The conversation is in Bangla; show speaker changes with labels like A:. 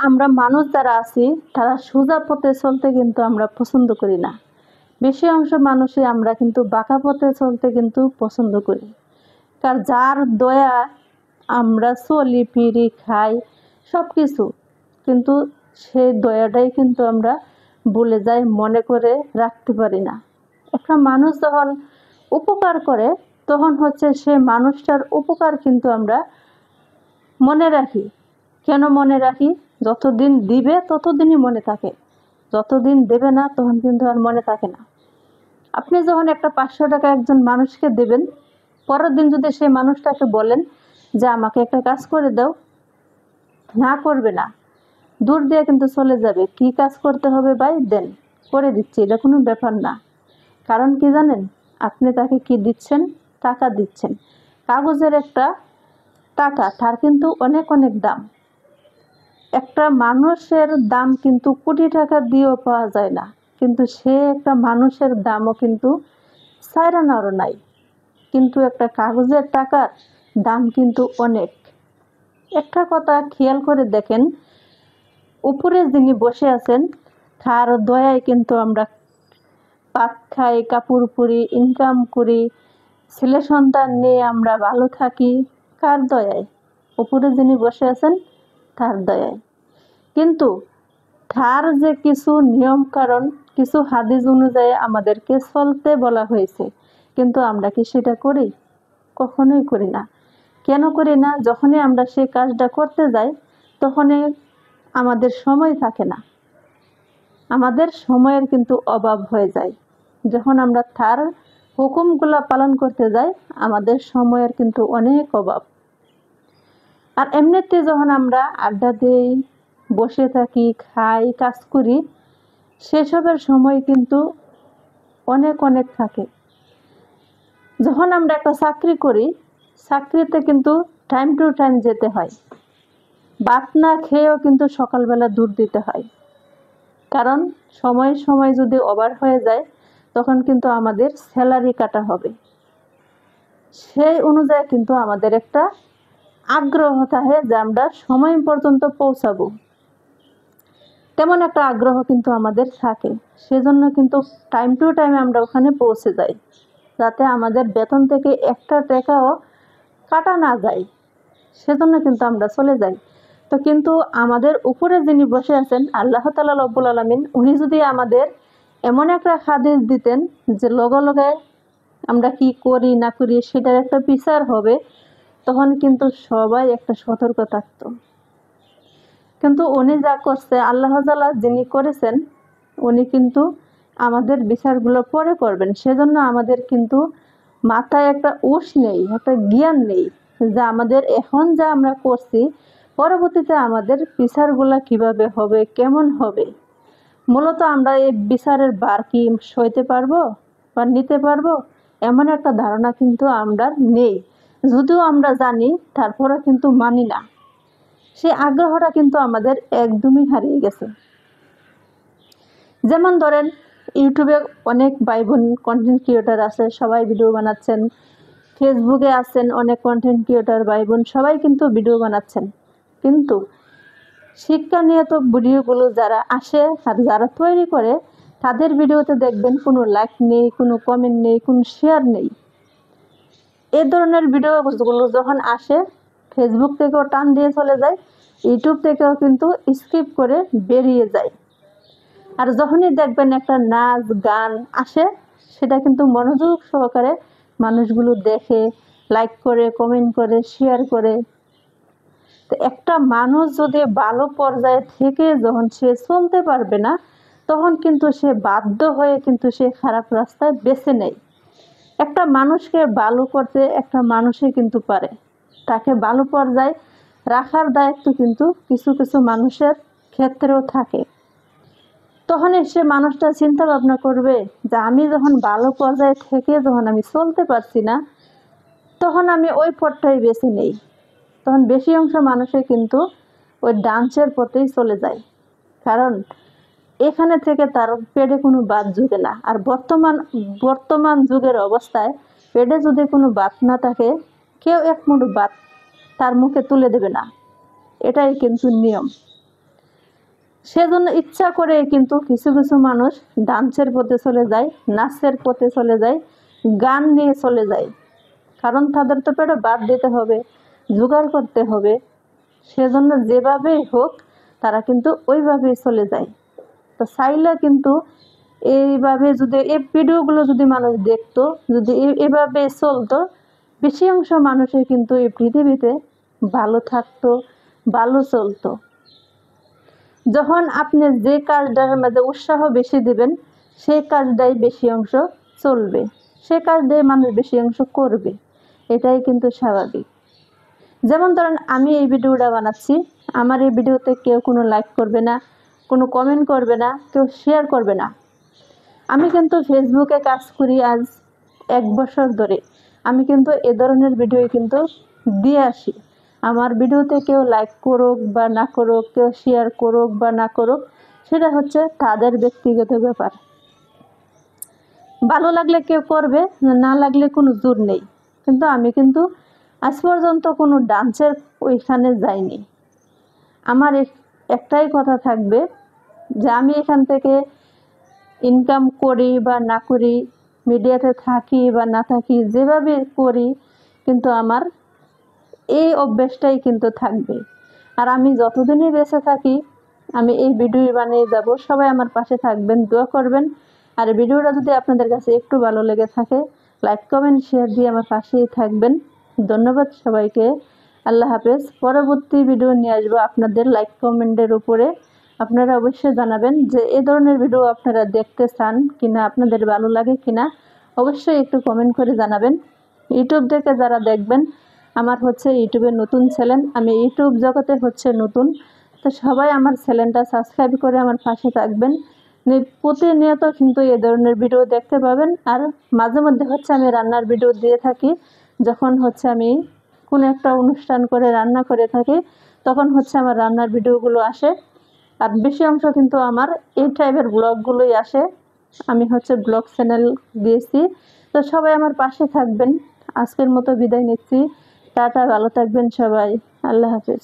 A: আমরা মানুষ যারা আছি তারা সোজা পথে চলতে কিন্তু আমরা পছন্দ করি না। বেশি অংশ মানুষই আমরা কিন্তু বাঁকা পথে চলতে কিন্তু পছন্দ করি। কারণ যার দয়া আমরা চলি ফিরি খাই সব কিছু, কিন্তু সেই দয়াটাই কিন্তু আমরা ভুলে যাই, মনে করে রাখতে পারি না। একটা মানুষ যখন উপকার করে তখন হচ্ছে সে মানুষটার উপকার কিন্তু আমরা মনে রাখি। কেন মনে রাখি? যতদিন দিবে ততদিনই মনে থাকে, যতদিন দেবে না তখন কিন্তু আর মনে থাকে না। আপনি যখন একটা 500 টাকা একজন মানুষকে দেবেন, পরের দিন যদি সেই মানুষটাকে বলেন যে আমাকে একটা কাজ করে দাও, না করবে না, দূর দিয়ে কিন্তু চলে যাবে। কি কাজ করতে হবে ভাই, দেন, করে দিচ্ছি, এটা কোনো ব্যাপার না। কারণ কি জানেন, আপনি তাকে কি দিচ্ছেন? টাকা দিচ্ছেন। কাগজের একটা টাকা, তার কিন্তু অনেক অনেক দাম। একটা মানুষের দাম কিন্তু কোটি টাকা দিয়েও পাওয়া যায় না, কিন্তু সে একটা মানুষের দামও কিন্তু সাইরানারও নাই। কিন্তু একটা কাগজের টাকার দাম কিন্তু অনেক। একটা কথা খেয়াল করে দেখেন, উপরে যিনি বসে আছেন তার দয়ায় কিন্তু আমরা ভাত খাই, কাপড় পরি, ইনকাম করি, ছেলে সন্তান নিয়ে আমরা ভালো থাকি। কার দয়ায়? উপরে যিনি বসে আছেন তার দয়ায়। কিন্তু তার যে কিছু নিয়ম কারণ, কিছু হাদিস অনুযায়ী আমাদেরকে চলতে বলা হয়েছে, কিন্তু আমরা কি সেটা করি? কখনোই করি না। কেন করি না? যখনই আমরা সেই কাজটা করতে যাই তখনই আমাদের সময় থাকে না, আমাদের সময়ের কিন্তু অভাব হয়ে যায়। যখন আমরা তার হুকুমগুলা পালন করতে যাই আমাদের সময়ের কিন্তু অনেক অভাব। আর এমনিতে যখন আমরা আড্ডা দিই, বসে থাকি, খাই, কাজ করি, সেসবের সময় কিন্তু অনেক অনেক থাকে। যখন আমরা একটা চাকরি করি, চাকরিতে কিন্তু টাইম টু টাইম যেতে হয়, ভাত না খেয়েও কিন্তু সকালবেলা দূর দিতে হয়। কারণ সময় সময় যদি ওভার হয়ে যায় তখন কিন্তু আমাদের স্যালারি কাটা হবে। সেই অনুযায়ী কিন্তু আমাদের একটা আগ্রহ থাকে যে আমরা সময় পর্যন্ত পৌঁছাবো, তেমন একটা আগ্রহ কিন্তু আমাদের থাকে। সেজন্য কিন্তু টাইম টু টাইম আমরা ওখানে পৌঁছে যাই, যাতে আমাদের বেতন থেকে একটা টাকাও কাটা না যায়। সেজন্য কিন্তু আমরা চলে যাই। তো কিন্তু আমাদের উপরে যিনি বসে আছেন আল্লাহ তাআলা রব্বুল আলামিন, উনি যদি আমাদের এমন একটা হাদিস দিতেন যে লগে লগে আমরা কি করি না করি সেটার একটা বিচার হবে, তখন কিন্তু সবাই একটা সতর্ক থাকতো। কিন্তু উনি যা করছে, আল্লাহ তাআলা যিনি করেছেন, উনি কিন্তু আমাদের বিচারগুলো পরে করবেন। সেজন্য আমাদের কিন্তু মাথায় একটা উশ নেই, একটা জ্ঞান নেই যে আমাদের এখন যা আমরা করছি পরবর্তীতে আমাদের বিচারগুলো কিভাবে হবে, কেমন হবে। মূলত আমরা এই বিচারের বার কি সইতে পারবো বা নিতে পারবো এমন একটা ধারণা কিন্তু আমরা নেই। যদিও আমরা জানি তারপরে কিন্তু মানি না। সেই আগ্রহটা কিন্তু আমাদের একদমই হারিয়ে গেছে। যেমন ধরেন, ইউটিউবে অনেক ভাই বোন কন্টেন্ট ক্রিয়েটর আছে, সবাই ভিডিও বানাচ্ছেন। ফেসবুকে আছেন অনেক কন্টেন্ট ক্রিয়েটর ভাই বোন, সবাই কিন্তু ভিডিও বানাচ্ছেন। কিন্তু শিক্ষা নিয়ে তো ভিডিওগুলো যারা আসে আর যারা তৈরি করে তাদের ভিডিওতে দেখবেন কোনো লাইক নেই, কোনো কমেন্ট নেই, কোনো শেয়ার নেই। এই ধরনের ভিডিওগুলো যখন আসে ফেসবুক থেকেও টান দিয়ে চলে যায়, ইউটিউব থেকেও কিন্তু স্কিপ করে বেরিয়ে যায়। আর যখনই দেখবেন একটা নাচ গান আসে সেটা কিন্তু মনোযোগ সহকারে মানুষগুলো দেখে, লাইক করে, কমেন্ট করে, শেয়ার করে। তো একটা মানুষ যদি ভালো পর্যায়ে থেকে যখন সে চলতে পারবে না তখন কিন্তু সে বাধ্য হয়ে কিন্তু সে খারাপ রাস্তায় বেছে নেয়। একটা মানুষকে ভালো করতে একটা মানুষই কিন্তু পারে, তাকে ভালো পর্যায়ে রাখার দায়িত্ব কিন্তু কিছু কিছু মানুষের ক্ষেত্রেও থাকে। তখন সে মানুষটা চিন্তা ভাবনা করবে যে আমি যখন ভালো পর্যায়ে থেকে যখন আমি চলতে পারছি না তখন আমি ওই পথটাই বেছে নেই। তখন বেশি অংশ মানুষে কিন্তু ওই ডান্সের পথেই চলে যায়। কারণ এখানে থেকে তার পেটে কোনো ভাত জুটে না। আর বর্তমান যুগের অবস্থায় পেটে যদি কোনো ভাত না থাকে কেউ এক মুঠো ভাত তার মুখে তুলে দেবে না, এটাই কিন্তু নিয়ম। সেজন্য ইচ্ছা করে কিন্তু কিছু কিছু মানুষ ডান্সের পথে চলে যায়, নাচের পথে চলে যায়, গান নিয়ে চলে যায়। কারণ তাদের তো পেটে ভাত দিতে হবে, জোগাড় করতে হবে, সেজন্য যেভাবেই হোক তারা কিন্তু ওইভাবেই চলে যায়। তো চাইলে কিন্তু এইভাবে যদি এই ভিডিওগুলো যদি মানুষ দেখতো, যদি এভাবে চলতো, বেশি অংশ মানুষের কিন্তু এই পৃথিবীতে ভালো থাকতো, ভালো চলতো। যখন আপনি যে কাজটার মধ্যে উৎসাহ বেশি দিবেন, সেই কাজটাই বেশি অংশ চলবে, সে কাজটাই মানুষ বেশি অংশ করবে, এটাই কিন্তু স্বাভাবিক। যেমন ধরেন আমি এই ভিডিওটা বানাচ্ছি, আমার এই ভিডিওতে কেউ কোনো লাইক করবে না, কোনো কমেন্ট করবে না, কেউ শেয়ার করবে না। আমি কিন্তু ফেসবুকে কাজ করি আজ 1 বছর ধরে। আমি কিন্তু এ ধরনের ভিডিও কিন্তু দিয়ে আসি। আমার ভিডিওতে কেউ লাইক করুক বা না করুক, কেউ শেয়ার করুক বা না করুক, সেটা হচ্ছে তাদের ব্যক্তিগত ব্যাপার। ভালো লাগলে কেউ করবে, না লাগলে কোনো জোর নেই। কিন্তু আমি কিন্তু আজ পর্যন্ত কোনো ডান্সের ওইখানে যাইনি। আমার একটাই কথা থাকবে যে আমি এখান থেকে ইনকাম করি বা না করি, মিডিয়াতে থাকি বা না থাকি, যেভাবে করি, কিন্তু আমার এই অভ্যেসটাই কিন্তু থাকবে। আর আমি যতদিনই বেঁচে থাকি আমি এই ভিডিও বানিয়ে যাব। সবাই আমার পাশে থাকবেন, দোয়া করবেন। আর ভিডিওটা যদি আপনাদের কাছে একটু ভালো লেগে থাকে, লাইক কমেন্ট শেয়ার দিয়ে আমার পাশেই থাকবেন। ধন্যবাদ সবাইকে। আল্লাহ হাফেজ। পরবর্তী ভিডিও নিয়ে আসবো আপনাদের লাইক কমেন্টের উপরে। আপনারা অবশ্যই জানাবেন যে এই ধরনের ভিডিও আপনারা দেখতে চান কিনা, আপনাদের ভালো লাগে কিনা, অবশ্যই একটু কমেন্ট করে জানাবেন। ইউটিউব থেকে যারা দেখবেন, আমার হচ্ছে ইউটিউবের নতুন চ্যানেল, আমি ইউটিউব জগতে হচ্ছে নতুন, তো সবাই আমার চ্যানেলটা সাবস্ক্রাইব করে আমার পাশে থাকবেন। প্রতিনিয়ত কিন্তু এ ধরনের ভিডিও দেখতে পাবেন। আর মাঝে মধ্যে হচ্ছে আমি রান্নার ভিডিও দিয়ে থাকি। যখন হচ্ছে আমি কোনো একটা অনুষ্ঠান করে রান্না করে থাকি, তখন হচ্ছে আমার রান্নার ভিডিওগুলো আসে। আর বেশি অংশ কিন্তু আমার এই টাইপের ব্লগগুলোই আসে। আমি হচ্ছে ব্লগ চ্যানেল দিয়েছি। তো সবাই আমার পাশে থাকবেন। আজকের মতো বিদায় নিচ্ছি। টাটা, ভালো থাকবেন সবাই। আল্লাহ হাফেজ।